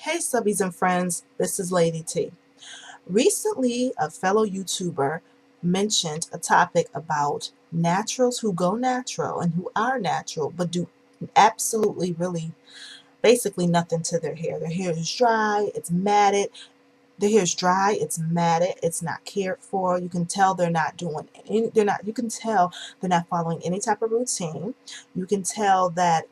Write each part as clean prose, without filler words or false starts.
Hey subbies and friends, this is Lady T. Recently, a fellow YouTuber mentioned a topic about naturals who go natural and who are natural but do absolutely really basically nothing to their hair. Their hair is dry, it's matted. Their hair is dry, it's matted, it's not cared for. You can tell they're not doing any, you can tell they're not following any type of routine. You can tell that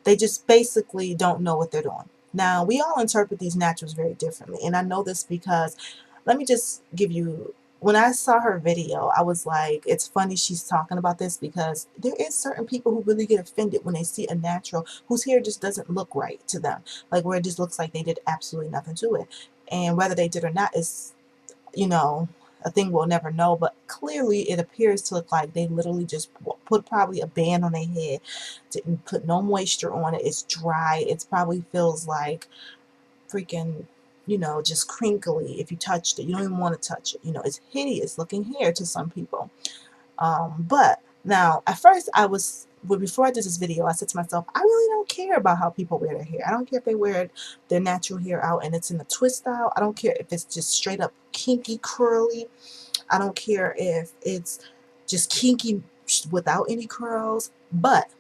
they just basically don't know what they're doing. Now, we all interpret these naturals very differently, and I know this because, let me just give you, when I saw her video, I was like, it's funny she's talking about this because there is certain people who really get offended when they see a natural whose hair just doesn't look right to them, like where it just looks like they did absolutely nothing to it. And whether they did or not is, you know, a thing we'll never know, but clearly it appears to look like they literally just put probably a band on their head, didn't put no moisture on it. It's dry. It probably feels like freaking, just crinkly if you touched it. You don't even want to touch it. It's hideous looking hair to some people. But now, at first well, before I did this video, I said to myself, I really don't care about how people wear their hair. I don't care if they wear their natural hair out and it's in a twist style. I don't care if it's just straight up kinky curly. I don't care if it's just kinky without any curls. But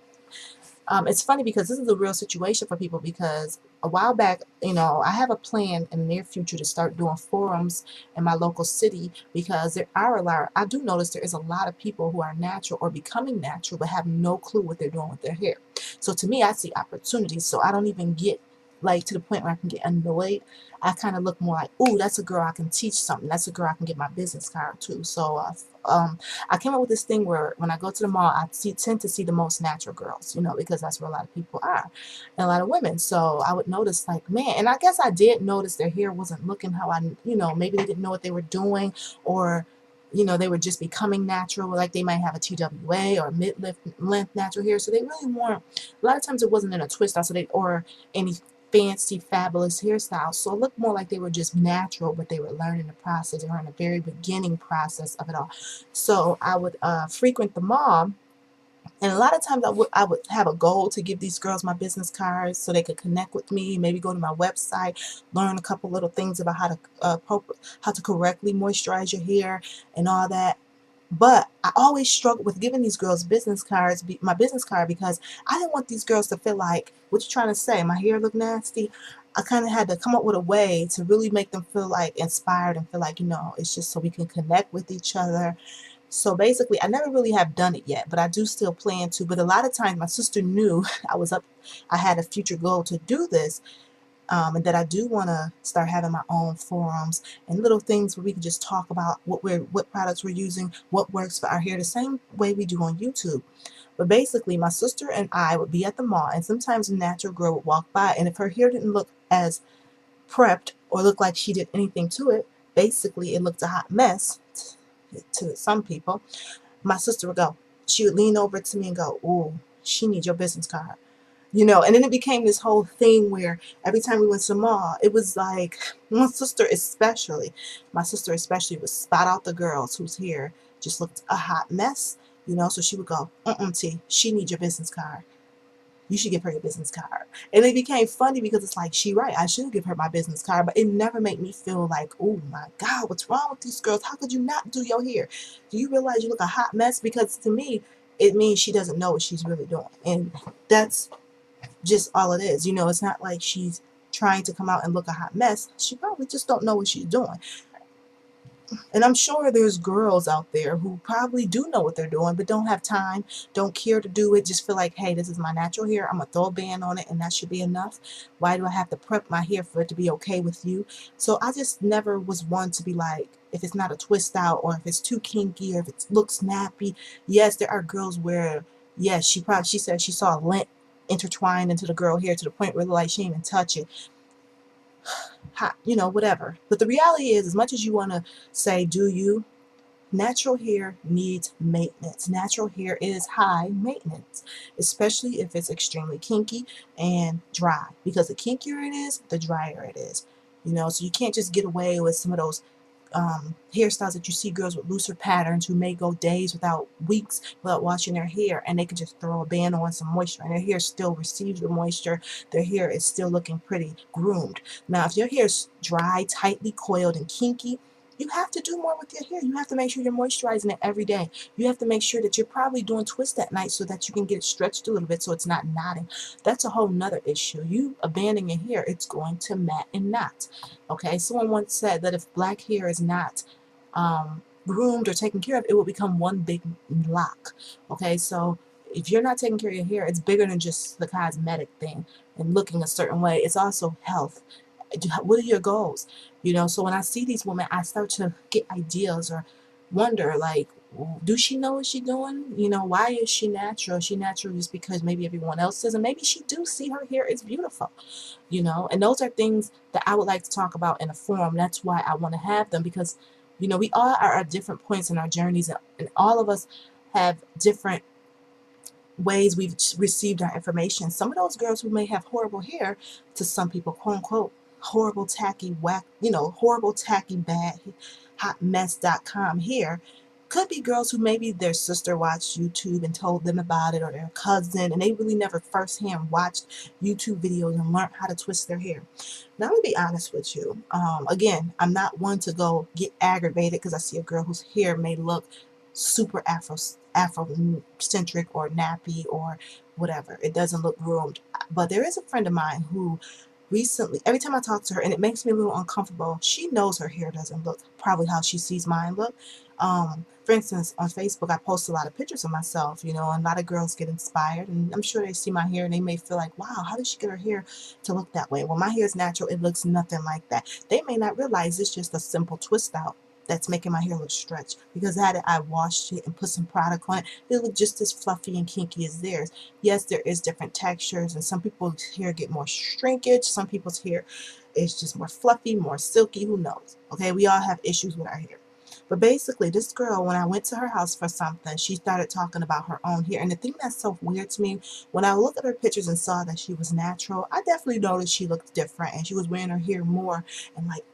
it's funny because this is a real situation for people, because a while back, I have a plan in the near future to start doing forums in my local city, because I do notice there is a lot of people who are natural or becoming natural but have no clue what they're doing with their hair. So to me, I see opportunities. So I don't even get like to the point where I can get annoyed. I kind of look more like, ooh, that's a girl I can teach something. That's a girl I can get my business card to. So I came up with this thing where when I go to the mall, tend to see the most natural girls, because that's where a lot of people are, and a lot of women. So I would notice, like, man, and I guess I did notice their hair wasn't looking how maybe they didn't know what they were doing, or they were just becoming natural, like they might have a TWA or mid-length natural hair. So they really weren't, a lot of times it wasn't in a twist out, or any fancy, fabulous hairstyles. So it looked more like they were just natural, but they were learning the process. They were in the very beginning process of it all. So I would frequent the mall, and a lot of times I would have a goal to give these girls my business cards so they could connect with me, maybe go to my website, learn a couple little things about how to correctly moisturize your hair and all that. But I always struggled with giving these girls my business card, because I didn't want these girls to feel like, what you trying to say, my hair look nasty? I kind of had to come up with a way to really make them feel like inspired and feel like, it's just so we can connect with each other. So basically, I never really have done it yet, but I do still plan to. But a lot of times my sister knew I had a future goal to do this, and that I do want to start having my own forums and little things where we can just talk about what products we're using, what works for our hair, the same way we do on YouTube. But basically, my sister and I would be at the mall, and sometimes a natural girl would walk by, and if her hair didn't look as prepped or look like she did anything to it, basically it looked a hot mess to some people. My sister would go, she would lean over to me and go, "Ooh, she needs your business card." And then it became this whole thing where every time we went to the mall, it was like my sister especially would spot out the girls whose hair just looked a hot mess, so she would go, T, she needs your business card. You should give her your business card. And it became funny because it's like, she right, I should give her my business card, but it never made me feel like, oh my God, what's wrong with these girls? How could you not do your hair? Do you realize you look a hot mess? Because to me, it means she doesn't know what she's really doing. And that's just all it is. It's not like she's trying to come out and look a hot mess. She probably just don't know what she's doing. And I'm sure there's girls out there who probably do know what they're doing, but don't have time, don't care to do it, just feel like, hey, this is my natural hair, I'm going to throw a band on it and that should be enough. Why do I have to prep my hair for it to be okay with you? So I just never was one to be like, if it's not a twist out, or if it's too kinky, or if it looks snappy. Yes, there are girls where, yes, she said she saw a lint intertwined into the girl hair to the point where like she didn't even touch it. Whatever. But the reality is, as much as you want to say, do you, natural hair needs maintenance. Natural hair is high maintenance, especially if it's extremely kinky and dry, because the kinkier it is, the drier it is. So you can't just get away with some of those hairstyles that you see girls with looser patterns who may go days without weeks without washing their hair, and they can just throw a band on some moisture and their hair still receives the moisture. Their hair is still looking pretty groomed. Now if your hair is dry, tightly coiled, and kinky, you have to do more with your hair. You have to make sure you're moisturizing it every day. You have to make sure that you're probably doing twists at night so that you can get it stretched a little bit so it's not knotting. That's a whole nother issue. You abandon your hair, it's going to mat and knot. Okay, someone once said that if black hair is not groomed or taken care of, it will become one big lock. Okay, so if you're not taking care of your hair, it's bigger than just the cosmetic thing and looking a certain way. It's also health. What are your goals? So when I see these women, I start to get ideas or wonder, like, do she know what she's doing? Why is she natural? Is she natural just because maybe everyone else does? And maybe she do see her hair is beautiful, and those are things that I would like to talk about in a forum. That's why I want to have them, because, we all are at different points in our journeys, and all of us have different ways we've received our information. Some of those girls who may have horrible hair, to some people, quote unquote, horrible, tacky, whack, horrible, tacky, bad, hotmess.com hair, could be girls who maybe their sister watched YouTube and told them about it, or their cousin, and they really never firsthand watched YouTube videos and learned how to twist their hair. Now, let me be honest with you. Again, I'm not one to go get aggravated because I see a girl whose hair may look super Afrocentric or nappy or whatever. It doesn't look groomed. But there is a friend of mine who recently, every time I talk to her, and it makes me a little uncomfortable, she knows her hair doesn't look probably how she sees mine look. For instance, on Facebook, I post a lot of pictures of myself, and a lot of girls get inspired, and I'm sure they see my hair and they may feel like, wow, how did she get her hair to look that way? Well, my hair is natural. It looks nothing like that. They may not realize it's just a simple twist out that's making my hair look stretched, because had I washed it and put some product on it, it looked just as fluffy and kinky as theirs. Yes, there is different textures, and some people's hair get more shrinkage, some people's hair is just more fluffy, more silky, who knows? Okay, we all have issues with our hair. But basically, this girl, when I went to her house for something, she started talking about her own hair. And the thing that's so weird to me, when I looked at her pictures and saw that she was natural, I definitely noticed she looked different, and she was wearing her hair more and like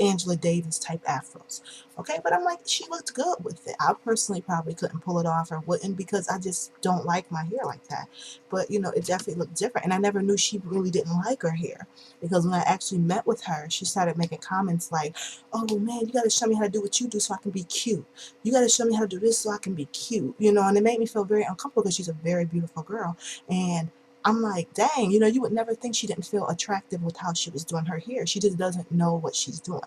Angela Davis type afros. Okay, but I'm like, she looked good with it. I personally probably couldn't pull it off or wouldn't, because I just don't like my hair like that. But it definitely looked different. And I never knew she really didn't like her hair, because when I actually met with her, she started making comments like, oh man, you gotta show me how to do what you do so I can be cute. You gotta show me how to do this so I can be cute. And it made me feel very uncomfortable, because she's a very beautiful girl. And I'm like, dang, you would never think she didn't feel attractive with how she was doing her hair. She just doesn't know what she's doing.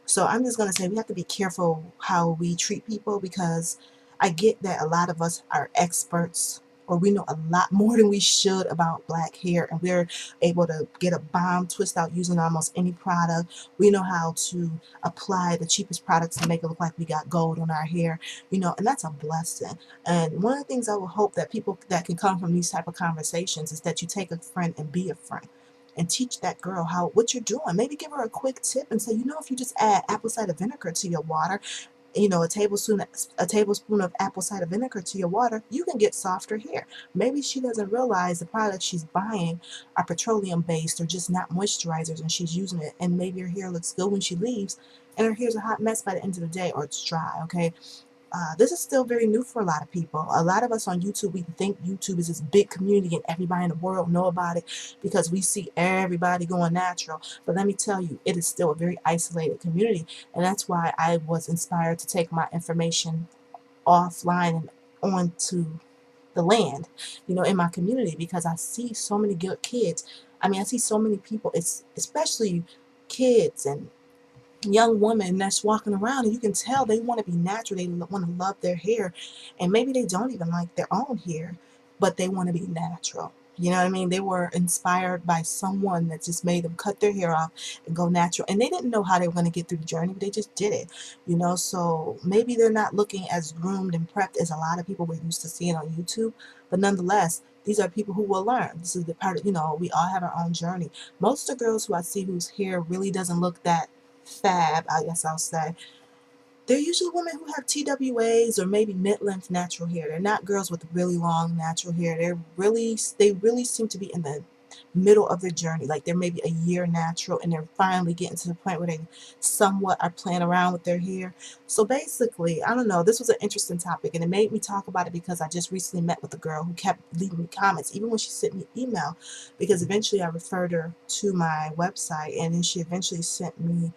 So I'm just going to say we have to be careful how we treat people, because I get that a lot of us are experts, or we know a lot more than we should about black hair, and we're able to get a bomb twist out using almost any product. We know how to apply the cheapest products to make it look like we got gold on our hair, and that's a blessing. And one of the things I would hope that people that can come from these type of conversations is that you take a friend and be a friend, and teach that girl what you're doing. Maybe give her a quick tip and say, if you just add apple cider vinegar to your water, a tablespoon of apple cider vinegar to your water, you can get softer hair. Maybe she doesn't realize the products she's buying are petroleum based or just not moisturizers, and she's using it, and maybe her hair looks good when she leaves, and her hair's a hot mess by the end of the day, or it's dry. Okay, this is still very new for a lot of people. A lot of us on YouTube, we think YouTube is this big community and everybody in the world know about it because we see everybody going natural. But let me tell you, it is still a very isolated community. And that's why I was inspired to take my information offline and onto the land, in my community, because I see so many good kids. I mean, I see so many people, it's especially kids and young women that's walking around, and you can tell they want to be natural. They want to love their hair, and maybe they don't even like their own hair, but they want to be natural. You know what I mean? They were inspired by someone that just made them cut their hair off and go natural, and they didn't know how they were going to get through the journey, but they just did it. So maybe they're not looking as groomed and prepped as a lot of people we're used to seeing on YouTube, but nonetheless, these are people who will learn. This is the part of, we all have our own journey. Most of the girls who I see whose hair really doesn't look that fab, I guess I'll say, they're usually women who have TWAs or maybe mid-length natural hair. They're not girls with really long natural hair. They really seem to be in the middle of their journey, like they're maybe a year natural and they're finally getting to the point where they somewhat are playing around with their hair. So basically, I don't know, this was an interesting topic and it made me talk about it because I just recently met with a girl who kept leaving me comments even when she sent me email, because eventually I referred her to my website and then she eventually sent me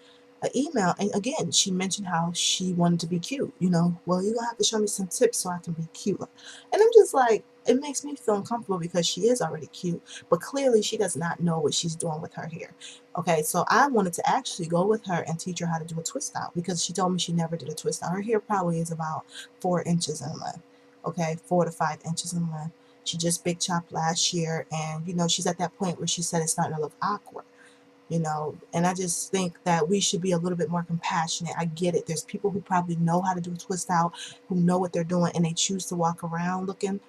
an email, and again she mentioned how she wanted to be cute, you know, well, you're gonna have to show me some tips so I can be cute. And I'm just like, it makes me feel uncomfortable because she is already cute, but clearly she does not know what she's doing with her hair. Okay, so I wanted to actually go with her and teach her how to do a twist out because she told me she never did a twist out. Her hair probably is about 4 inches in length. Okay, 4 to 5 inches in length. She just big chopped last year, and you know, she's at that point where she said it's starting to look awkward, you know, and I just think that we should be a little bit more compassionate. I get it. There's people who probably know how to do a twist out, who know what they're doing, and they choose to walk around looking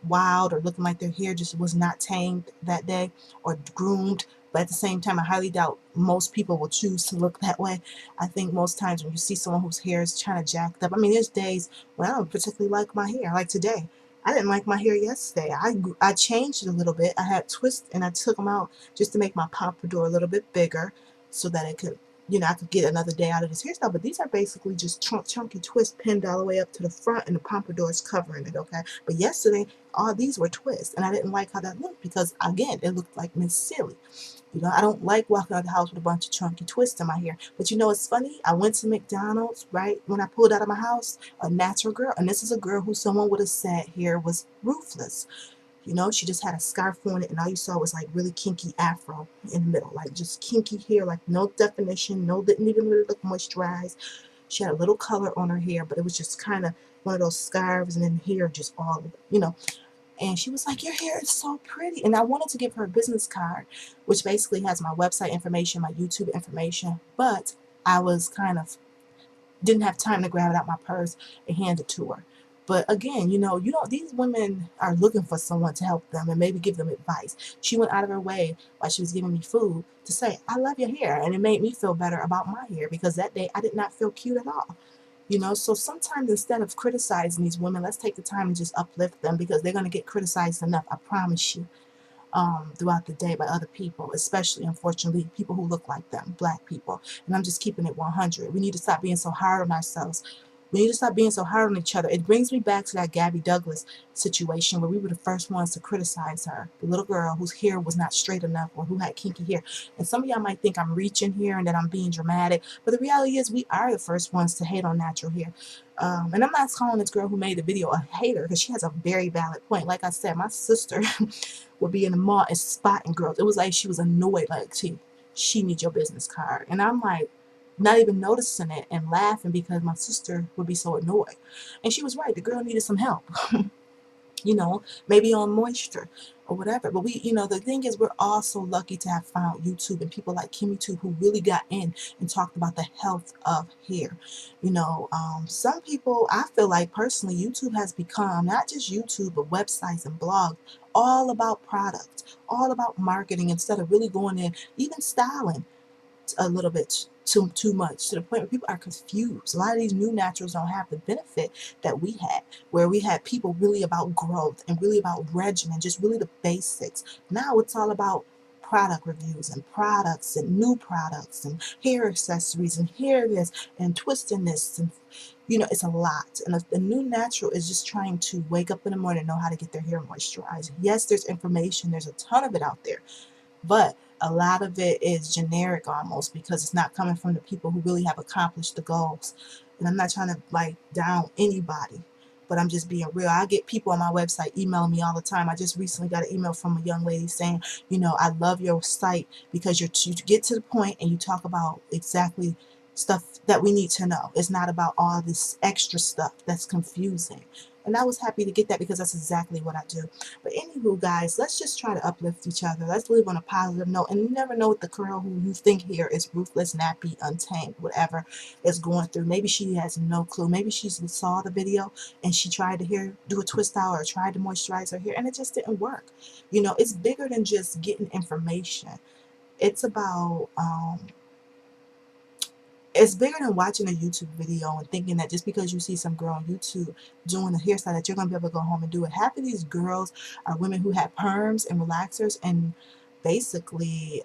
wild or looking like their hair just was not tamed that day or groomed. But at the same time, I highly doubt most people will choose to look that way. I think most times when you see someone whose hair is kind of jacked up, I mean, there's days when I don't particularly like my hair. Like today, I didn't like my hair yesterday. I changed it a little bit. I had twists and I took them out just to make my pompadour a little bit bigger so that it could, you know, I could get another day out of this hairstyle. But these are basically just chunky twists pinned all the way up to the front, and the pompadour is covering it, okay? But yesterday, all these were twists, and I didn't like how that looked because, again, it looked like Miss Silly. You know, I don't like walking out of the house with a bunch of chunky twists in my hair. But you know, it's funny. I went to McDonald's, right, when I pulled out of my house, a natural girl, and this is a girl who someone would have said hair was ruthless. You know, she just had a scarf on it, and all you saw was like really kinky afro in the middle, like just kinky hair, like no definition, no, didn't even really look moisturized. She had a little color on her hair, but it was just kind of one of those scarves, and then hair just all, you know. And she was like, your hair is so pretty. And I wanted to give her a business card, which basically has my website information, my YouTube information, but I was kind of didn't have time to grab it out my purse and hand it to her. But again, you know, these women are looking for someone to help them and maybe give them advice. She went out of her way while she was giving me food to say, I love your hair. And it made me feel better about my hair because that day I did not feel cute at all. You know, so sometimes instead of criticizing these women, let's take the time and just uplift them because they're going to get criticized enough, I promise you, throughout the day by other people, especially, unfortunately, people who look like them, black people. And I'm just keeping it 100. We need to stop being so hard on ourselves. We need to stop being so hard on each other. It brings me back to that Gabby Douglas situation where we were the first ones to criticize her, the little girl whose hair was not straight enough or who had kinky hair. And some of y'all might think I'm reaching here and that I'm being dramatic, but the reality is we are the first ones to hate on natural hair. And I'm not calling this girl who made the video a hater because she has a very valid point. Like I said, my sister would be in the mall and spotting girls. It was like she was annoyed, like she needs your business card. And I'm like, not even noticing it and laughing because my sister would be so annoyed. And she was right. The girl needed some help. You know, maybe on moisture or whatever. But we, you know, the thing is, we're all so lucky to have found YouTube and people like Kimmy too, who really got in and talked about the health of hair. You know, some people, I feel like personally, YouTube has become not just YouTube, but websites and blogs, all about products, all about marketing instead of really going in, even styling a little bit too much to the point where people are confused. A lot of these new naturals don't have the benefit that we had, where we had people really about growth and really about regimen, just really the basics. Now it's all about product reviews and products and new products and hair accessories and hair this and twisting this, and you know, it's a lot. And the new natural is just trying to wake up in the morning and know how to get their hair moisturized. Yes, there's information, there's a ton of it out there, but a lot of it is generic almost because it's not coming from the people who really have accomplished the goals. And I'm not trying to like down anybody, but I'm just being real. I get people on my website emailing me all the time. I just recently got an email from a young lady saying, you know, I love your site because you get to the point and you talk about exactly stuff that we need to know. It's not about all this extra stuff that's confusing. And I was happy to get that because that's exactly what I do. But anywho, guys, let's just try to uplift each other. Let's live on a positive note. And you never know what the girl who you think here is ruthless, nappy, untamed, whatever is going through. Maybe she has no clue. Maybe she saw the video and she tried to do a twist out or tried to moisturize her hair and it just didn't work. You know, it's bigger than just getting information. It's about It's bigger than watching a YouTube video and thinking that just because you see some girl on YouTube doing a hairstyle that you're going to be able to go home and do it. Half of these girls are women who have perms and relaxers, and basically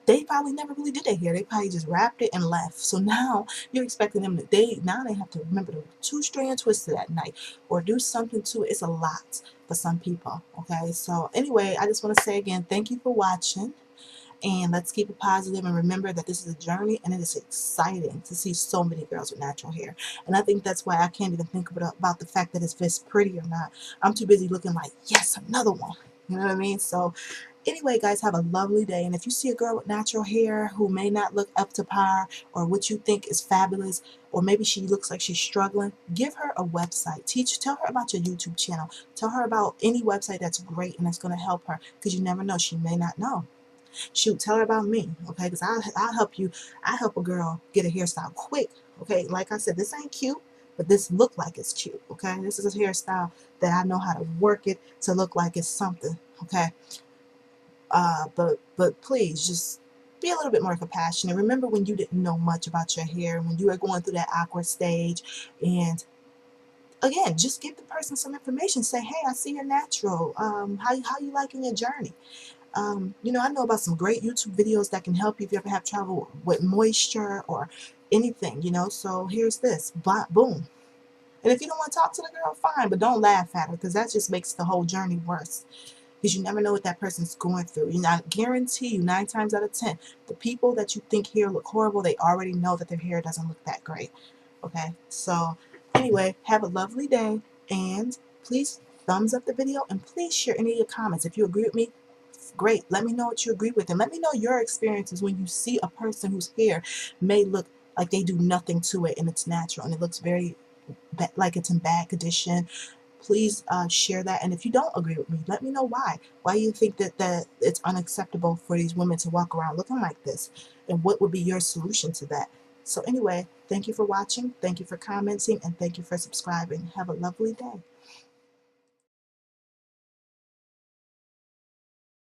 they probably never really did their hair. They probably just wrapped it and left. So now you're expecting them to, now they have to remember to two-strand twist it at night or do something to it. It's a lot for some people, okay? So anyway, I just want to say again, thank you for watching. And let's keep it positive and remember that this is a journey, and it is exciting to see so many girls with natural hair. And I think that's why I can't even think about the fact that it's pretty or not. I'm too busy looking like, yes, another one. You know what I mean? So anyway, guys, have a lovely day. And if you see a girl with natural hair who may not look up to par, or what you think is fabulous, or maybe she looks like she's struggling, give her a website. Tell her about your YouTube channel. Tell her about any website that's great and that's going to help her, because you never know. She may not know. Shoot, tell her about me, okay? Because I'll help you. I help a girl get a hairstyle quick, okay? Like I said, this ain't cute, but this look like it's cute, okay? This is a hairstyle that I know how to work it to look like it's something, okay? But please just be a little bit more compassionate. Remember when you didn't know much about your hair, when you were going through that awkward stage, and again, just give the person some information. Say, hey, I see you're natural. How you liking your journey? You know, I know about some great YouTube videos that can help you if you ever have trouble with moisture or anything, you know. So here's this, boom. And if you don't want to talk to the girl, fine, but don't laugh at her, because that just makes the whole journey worse. Because you never know what that person's going through. You know, I guarantee you 9 times out of 10, the people that you think hair look horrible, they already know that their hair doesn't look that great. Okay, so anyway, have a lovely day, and please thumbs up the video, and please share any of your comments. If you agree with me, great. Let me know what you agree with, and let me know your experiences when you see a person whose hair may look like they do nothing to it and it's natural and it looks very like it's in bad condition. Please share that. And if you don't agree with me, let me know why you think that it's unacceptable for these women to walk around looking like this, and what would be your solution to that. So anyway, thank you for watching, thank you for commenting, and thank you for subscribing. Have a lovely day.